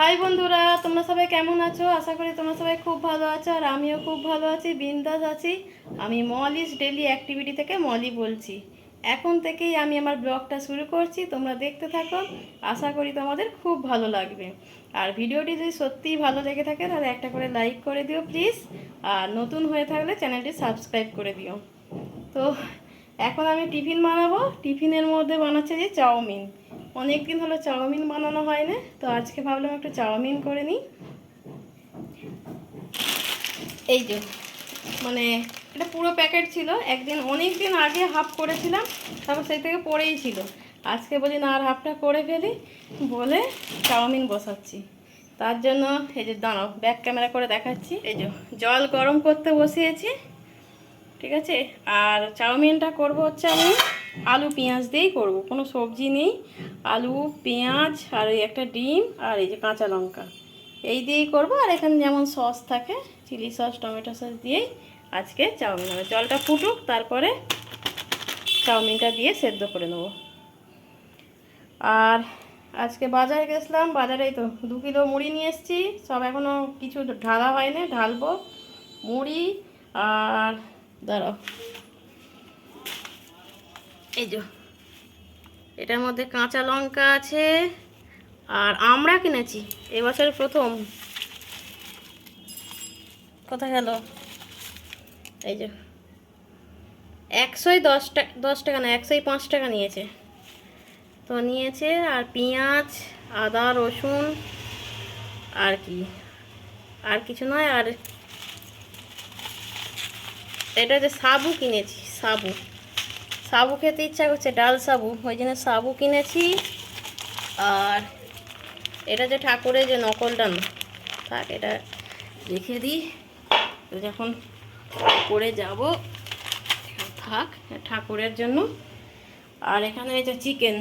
High বন্ধুরা, তোমরা সবাই কেমন আছো? আশা করি তোমরা সবাই খুব ভালো আছো, আর আমিও খুব ভালো আছি, বিন্দাস আছি। আমি মলিস ডেলি অ্যাক্টিভিটি থেকে মলি বলছি। এখন থেকেই আমি আমার ব্লগটা শুরু করছি, তোমরা দেখতে থাকো। আশা করি তোমাদের খুব ভালো লাগবে। আর ভিডিওটি যদি সত্যিই ভালো লেগে থাকে তাহলে একটা করে লাইক করে দিও প্লিজ। আর নতুন হয়ে থাকলে চ্যানেলটি সাবস্ক্রাইব করে দিও। তো এখন আমি টিফিন বানাবো। টিফিনের মধ্যে বানাচ্ছে যে চাউমিন। অনেক দিন হলো চাউমিন বানানো হয় না, তো আজকে ভাবলাম একটু চাউমিন করে নিই। এই যে মানে এটা পুরো প্যাকেট ছিল, একদিন অনেক দিন আগে হাফ করেছিলাম, তারপর সেই থেকে পড়েই ছিল। আজকে বলি না, আর হাফটা করে ফেলি বলে চাউমিন বসাচ্ছি। তার জন্য এই যে দাঁড়াও, ব্যাক ক্যামেরা করে দেখাচ্ছি। এই যে জল গরম করতে বসিয়েছি, ঠিক আছে। আর চাউমিনটা করব হচ্ছে আমি আলু পেঁয়াজ দিয়েই করব, কোনো সবজি নেই। আলু পেঁয়াজ আর এই একটা ডিম আর এই যে কাঁচা লঙ্কা, এই দিয়েই করব। আর এখানে যেমন সস থাকে, চিলি সস টমেটো সস দিয়েই আজকে চাউমিন হবে। জলটা ফুটুক, তারপরে চাউমিনটা দিয়ে সেদ্ধ করে নেব। আর আজকে বাজারে গেছিলাম, বাজারেই তো 2 কিলো মুড়ি নিয়ে এসেছি। সব এখনও কিছু ঢালা হয়নি, ঢালবো মুড়ি। আর দাঁড়াও, এই যে এটার মধ্যে কাঁচা লঙ্কা আছে, আর আমরা কিনেছি এবছর প্রথম। কোথায় গেল? এই যে 110 টাকা, 10 টাকা না, 105 টাকা নিয়েছে। তো নিয়েছে। আর পেঁয়াজ, আদা রসুন, আর কি, আর কিছু নয়। আর এটা যে সাবু কিনেছি, সাবু, সাবু খেতে ইচ্ছা করছে, ডাল সাবু, ওই জন্য সাবু কিনেছি। আর এটা যে ঠাকুরের যে নকলটা না, থাক এটা রেখে দিই, যখন করে যাব থাক, ঠাকুরের জন্য। আর এখানে এই যে চিকেন,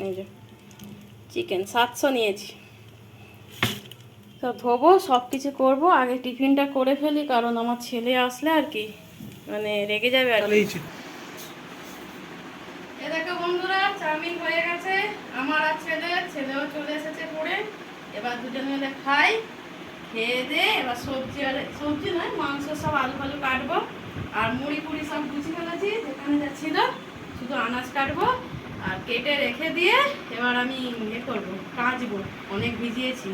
এই যে চিকেন 700 নিয়েছি। তো ধোবো, সব কিছু করবো, আগে টিফিনটা করে ফেলি, কারণ আমার ছেলে আসলে আর কি মানে রেগে যাবে আর কি। এ দেখো বন্ধুরা, চাউমিন হয়ে গেছে। আমার আর ছেলেও চলে এসেছে পড়ে। এবার দুজন মিলে খাই, খেয়ে দে। এবার সবজি, আর সবজি নয়, মাংস সব আলু ফালু কাটবো। আর মুড়ি ফুড়ি সব গুছিয়ে ফেলেছি, যেখানে যা ছিল শুধু আনাজ কাটবো। আর কেটে রেখে দিয়ে এবার আমি ইয়ে করবো, কাচবো, অনেক ভিজিয়েছি।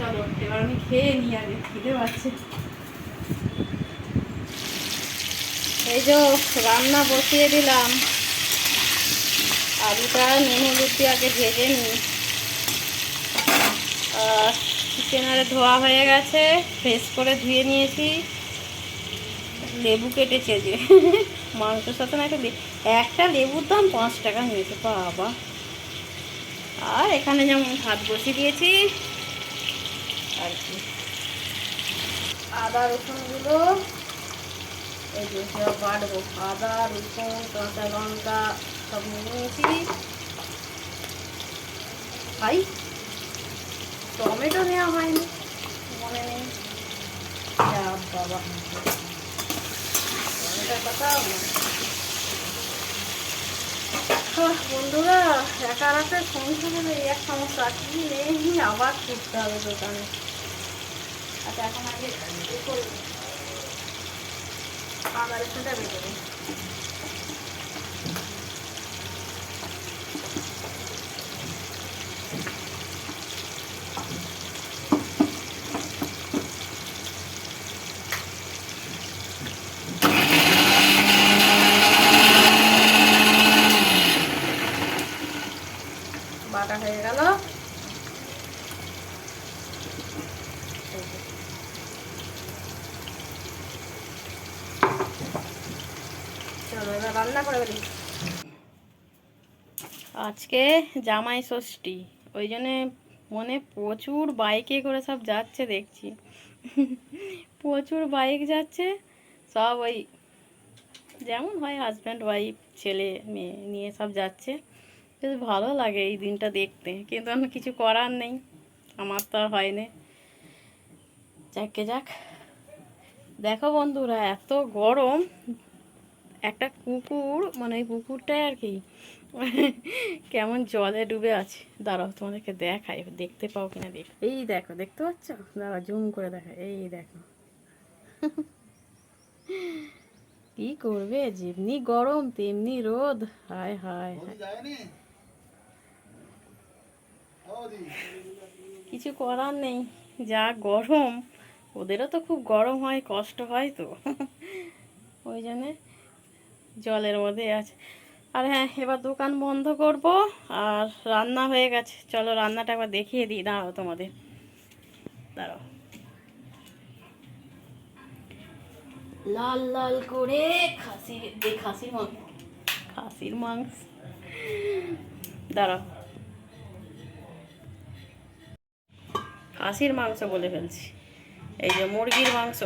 চলো এবার আমি খেয়ে নিই, আগে খেতে পাচ্ছি। এই যে রান্না বসিয়ে দিলাম, আলুটা নুন হলুদ দিয়ে আগে ভেজে নিই। আর চিকেন আরে ধোয়া হয়ে গেছে, ফ্রেশ করে ধুয়ে নিয়েছি। লেবু কেটেছে যে মাংসের সাথে না, একটা লেবুর দাম 5 টাকা নিয়েছে বাবা। আর এখানে যেমন ভাত বসিয়ে দিয়েছি আর কি। আদা রসুনগুলো এই যে সব বাটবো, আদা রসুন কাঁচা লঙ্কা সব নিয়ে নিয়েছি। ভাই টমেটো নেওয়া হয়নি, মনে নেই। বাবা টমেটোর কথা বন্ধুরা, একা রাতে সংসারে এক সমস্যা, কি নেই আবার করতে হবে দোকানে। আচ্ছা এখন আগে আদা রসুনটা বেঁধে দিই। বাটা হয়ে গেল। চলো এবার রান্না করে ফেলি। আজকে জামাই ষষ্ঠী, ওই জন্যে মনে প্রচুর বাইকে করে সব যাচ্ছে দেখছি। প্রচুর বাইক যাচ্ছে সব, ওই যেমন হয় হাজব্যান্ড ওয়াইফ ছেলে মেয়ে নিয়ে সব যাচ্ছে। বেশ ভালো লাগে এই দিনটা দেখতে, কিন্তু আমি কিছু করার নেই, আমার তো আর হয় না। যাকে যাক। দেখো বন্ধুরা, এত গরম, একটা কুকুর, মানে ওই কুকুরটাই আর কি কেমন জলে ডুবে আছে। দাঁড়াও তোমাদেরকে দেখাই, দেখতে পাও কিনা দেখ। এই দেখো, দেখতে পাচ্ছ? দাঁড়াও জুম করে দেখা, এই দেখো। কি করবে, যেমনি গরম তেমনি রোদ। হায় হায় হায়। কিছু করার নেই, যা গরম। ওদেরও তো খুব গরম হয়, কষ্ট হয় তো। ওই জন্যে জলের মধ্যে আছে। আর হ্যাঁ, এবার দোকান বন্ধ করব। আর রান্না হয়ে গেছে, চলো রান্নাটা একবার দেখিয়ে দিই। দাঁড়াও তোমাদের, দাঁড়াও। লাল লাল করে খাসির মাংস, খাসির মাংস। দাঁড়াও, খাসির মাংস বলে ফেলছি। এই যে মুরগির মাংস,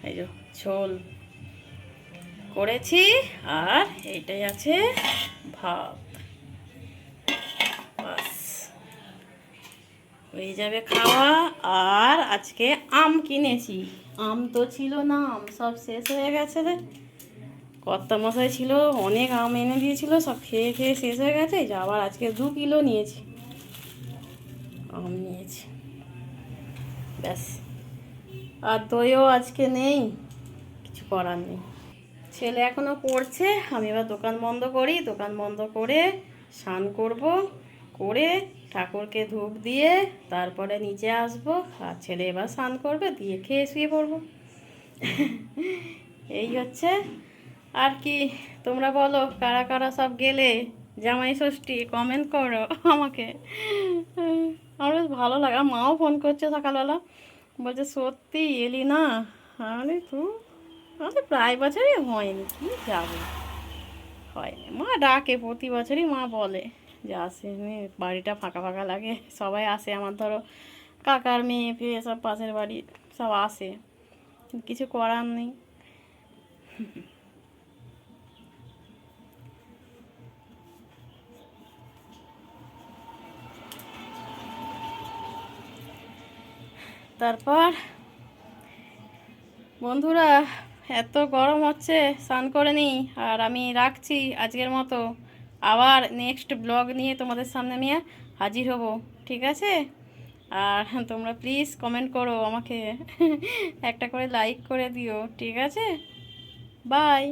এই যে ঝোল করেছি। আর এইটাই আছে ভাত। বাস হয়ে যাবে খাওয়া। আর আজকে আম কিনেছি, আম তো ছিল না, আম সব শেষ হয়ে গেছে রে। কর্তামশাই ছিল, অনেক আম এনে দিয়েছিল, সব খেয়ে খেয়ে শেষ হয়ে গেছে। এই যে আবার আজকে 2 কিলো নিয়েছি, আম নিয়েছি। ব্যাস, আর দইও আজকে নেই, কিছু করার নেই। ছেলে এখনো পড়ছে, আমি এবার দোকান বন্ধ করি। দোকান বন্ধ করে স্নান করব, করে ঠাকুরকে ধূপ দিয়ে তারপরে নিচে আসব। আর ছেলে এবার স্নান করবে, দিয়ে খেয়ে শুয়ে পড়বো। এই হচ্ছে। আর কি, তোমরা বলো কারা কারা সব গেলে জামাই ষষ্ঠী, কমেন্ট করো আমাকে। আমার বেশ ভালো লাগে। আর মাও ফোন করছে সকালবেলা, বলছে সত্যি এলি না। আরে তুই, আমাদের প্রায় বছরই হয়নি, কি যাবে, হয়নি। মা ডাকে প্রতি বছরই, মা বলে যে আসেনি, বাড়িটা ফাঁকা ফাঁকা লাগে। সবাই আসে আমার, ধরো কাকার মেয়ে ফিরে সব পাশের বাড়ি সব আসে, কিছু করার নেই। তারপর বন্ধুরা, এত গরম হচ্ছে, স্নান করে নিই। আর আমি রাখছি আজকের মতো। আবার নেক্সট ব্লগ নিয়ে তোমাদের সামনে আমি হাজির হব, ঠিক আছে? আর তোমরা প্লিজ কমেন্ট করো আমাকে, একটা করে লাইক করে দিও, ঠিক আছে? বাই।